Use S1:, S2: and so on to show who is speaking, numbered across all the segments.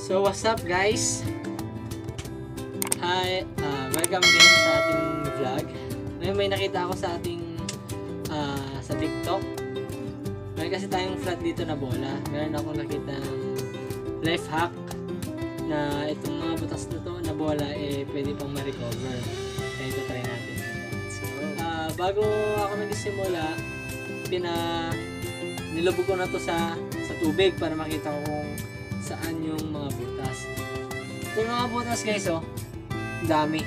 S1: So what's up guys? Hi, welcome din sa ating vlog. Ngayon may nakita ako sa ating sa TikTok. Meron kasi tayong flat dito na bola. Meron akong nakita ng life hack na itong mga butas na to na bola pwede pang ma-recover. Kaya ito try natin. So, bago ako nagsimula, nilubog ko na to sa tubig para makita ko kung saan yung mga butas. Itong mga butas guys, dami.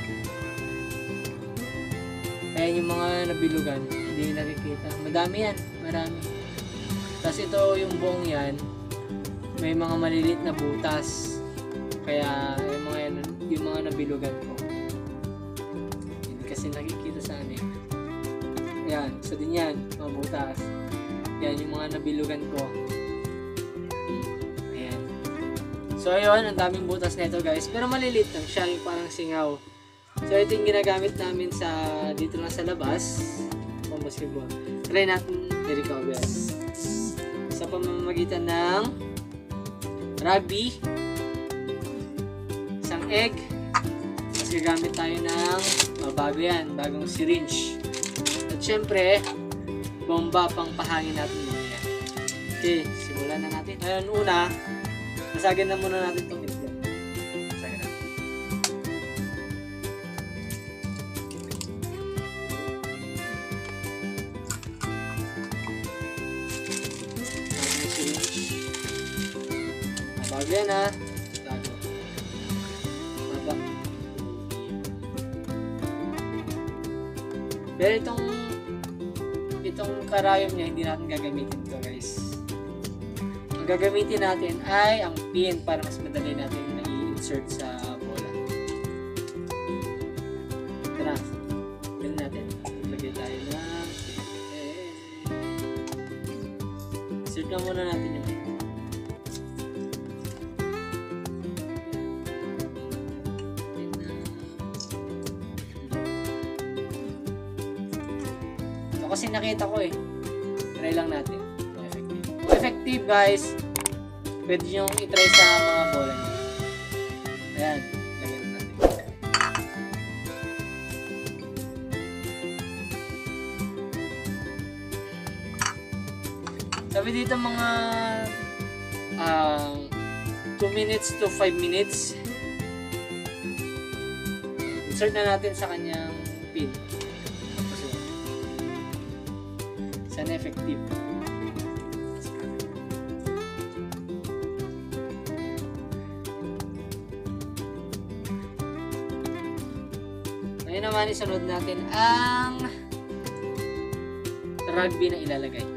S1: Kaya yung mga nabilugan, hindi nakikita. Madami yan, marami. Tapos ito yung buong yan, may mga maliliit na butas. Kaya yung mga nabilugan ko, hindi kasi nakikita sa anin. Yan, so din yan, mga butas. Yan yung mga nabilugan ko. Ayan. So ayun, ang daming butas nito guys. Pero maliliit lang siya, yung parang singaw. So ito yung ginagamit namin dito lang sa labas. Pang basketball. Try natin i-recover. Sa pamamagitan ng rugby, isang egg, tapos gagamit tayo ng bago yan, bagong syringe. At syempre, bomba pang pahangin natin muna. Okay, simulan na natin. Ngayon una, masagin na muna natin itong itlog. Masagin natin. Bago yan ha. Bago. Baba. Pero itong karayom niya, hindi natin gagamitin ito guys. Ang gagamitin natin ay ang pin para mas madali natin na-insert sa bola. Tara, gawin natin. Lagay tayo na insert na muna natin yung pin. Kasi nakita ko try lang natin kung effective guys. Pwede nyo i-try sa mga bola nyo. Ayan, lagyan natin. Sabi dito mga 2 minutes to 5 minutes. Insert na natin sa kanyang pin. Sana effective. Ngayon naman isunod natin ang rugby na ilalagay.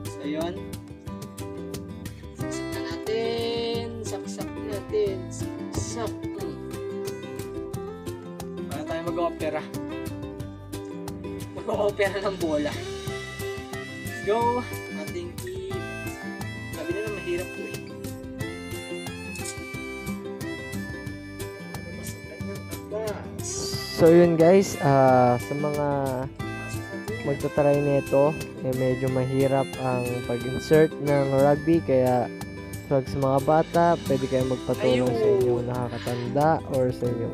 S1: So yun. Saksak natin. Para tayo mag-opera. Mag-opera ng bola. Let's go. Ating sabi na mahirap to
S2: So yun guys, sa mga magtatry nito, medyo mahirap ang pag-insert ng rugby, kaya pag sa mga bata, pwede kayong magpatulong sa inyong nakakatanda or sa inyong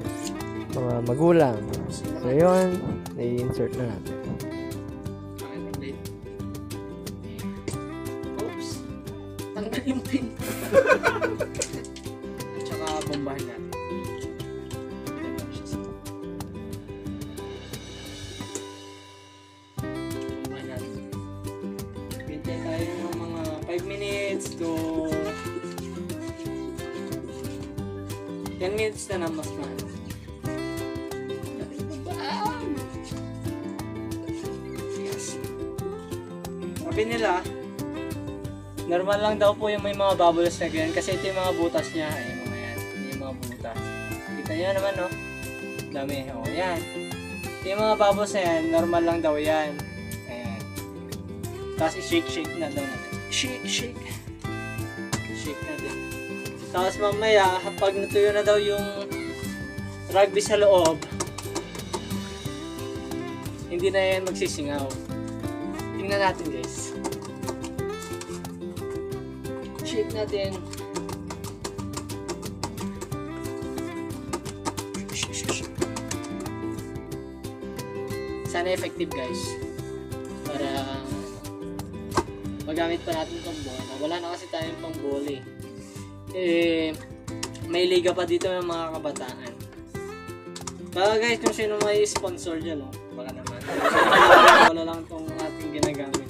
S2: mga magulang. So yun, i-insert na natin.
S1: Oops! Tanggal yung pin. At saka bombahin natin. Bombahin natin. Pintay tayo ng mga 5 minutes to 10 minutes na mas mahal. Yes. Sabi nila, normal lang daw po yung may mga bubbles na ganyan kasi ito yung mga butas niya. Ayan mga yan. Yung mga butas. Kita nyo naman dami. Yan. Ito yung mga bubbles na yan, normal lang daw yan. Ayan. Tapos i-shake na daw natin. Shake na din. Tapos mamaya, pag natuyo na daw yung rugby sa loob, hindi na yan magsisingaw. Tingnan natin guys. Shake natin. Sana effective guys. Para magamit pa natin itong bola. Wala na kasi tayong pang bola eh. May liga pa dito ng mga kabataan. Baka guys, kung sino may sponsor dyan, oh, baka naman. Wala lang itong ating ginagamit.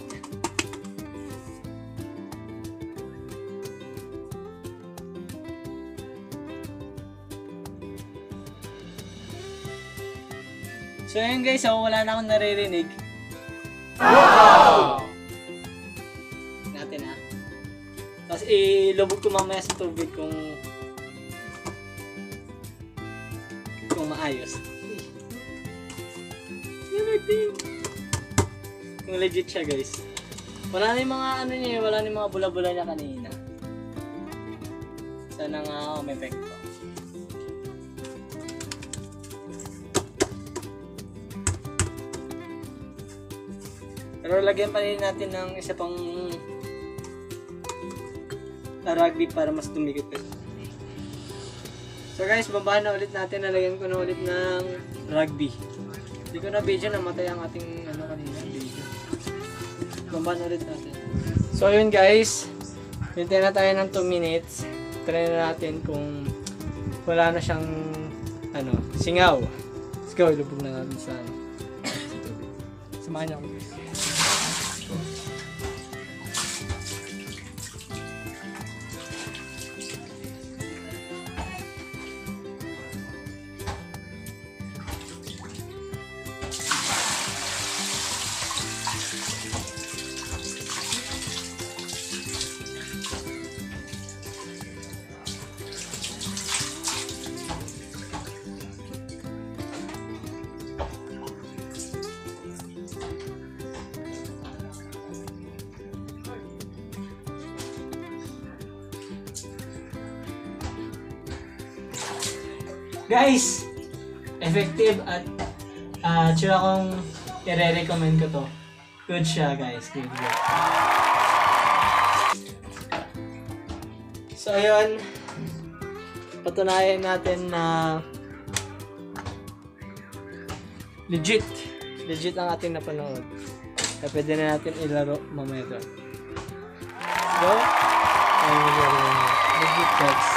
S1: So yun guys, wala na akong naririnig. Wow! Natin ha. Tapos ilubog ko mamaya sa tubig kung maayos. Kung legit siya guys. Wala na yung mga ano niya, wala na yung mga bula-bula niya kanina. Sana nga may epekto. Pero lagyan pa rin natin ng isa pang rugby para mas dumikit pa. So guys, babahan na ulit natin. Nalagyan ko na ulit ng rugby. Hindi ko na video, namatay ang ating kanina video. Babahan na ulit natin. So yun guys, hintayin na tayo ng 2 minutes. Try na natin kung wala na siyang singaw. Let's go, ilubog na natin sa tubig. Samahan niyo ako guys. Guys, effective at sure akong i-recommend ko to. Good siya guys, good. So ayun, patunayan natin na legit ang ating napanood. Kaya pwede na natin ilaro mamaya doon. So, legit guys.